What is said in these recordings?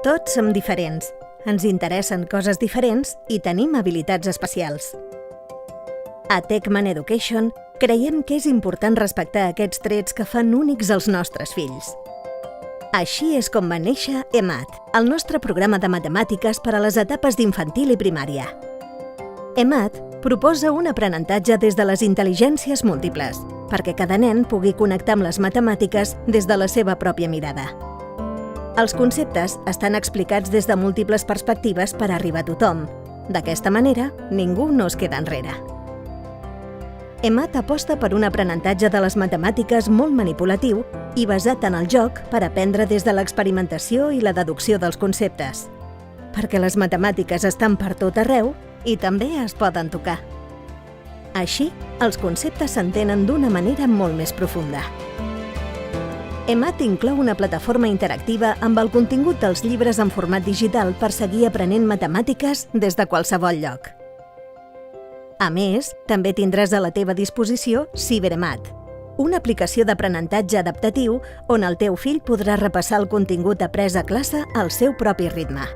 Tots som diferents, ens interessen coses diferents i tenim habilitats especials. A Techman Education creiem que és important respectar aquests trets que fan únics els nostres fills. Així és com va néixer EMAT, el nostre programa de matemàtiques per a les etapes d'infantil i primària. EMAT proposa un aprenentatge des de les intel·ligències múltiples, perquè cada nen pugui connectar amb les matemàtiques des de la seva pròpia mirada. Els conceptes estan explicats des de múltiples perspectives per arribar a tothom. D'aquesta manera, ningú no es queda enrere. EMAT aposta per un aprenentatge de les matemàtiques molt manipulatiu i basat en el joc per aprendre des de l'experimentació i la deducció dels conceptes. Perquè les matemàtiques estan per tot arreu i també es poden tocar. Així, els conceptes s'entenen d'una manera molt més profunda. EMAT inclou una plataforma interactiva amb el contingut dels llibres en format digital per seguir aprenent matemàtiques des de qualsevol lloc. A més, també tindràs a la teva disposició CiberEMAT, una aplicació d'aprenentatge adaptatiu on el teu fill podrà repassar el contingut après a classe al seu propi ritme.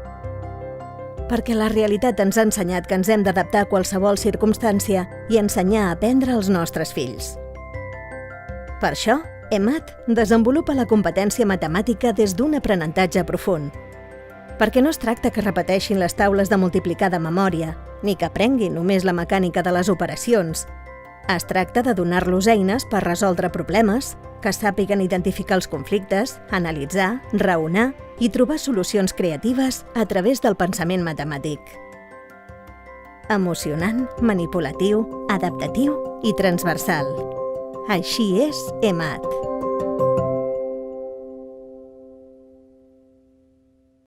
Perquè la realitat ens ha ensenyat que ens hem d'adaptar a qualsevol circumstància i ensenyar a aprendre als nostres fills. Per això, EMAT desenvolupa la competència matemàtica des d'un aprenentatge profund. Perquè no es tracta que repeteixin les taules de multiplicar de memòria, ni que aprenguin només la mecànica de les operacions. Es tracta de donar-los eines per resoldre problemes, que sàpiguen identificar els conflictes, analitzar, raonar i trobar solucions creatives a través del pensament matemàtic. Emocionant, manipulatiu, adaptatiu i transversal. Així és EMAT.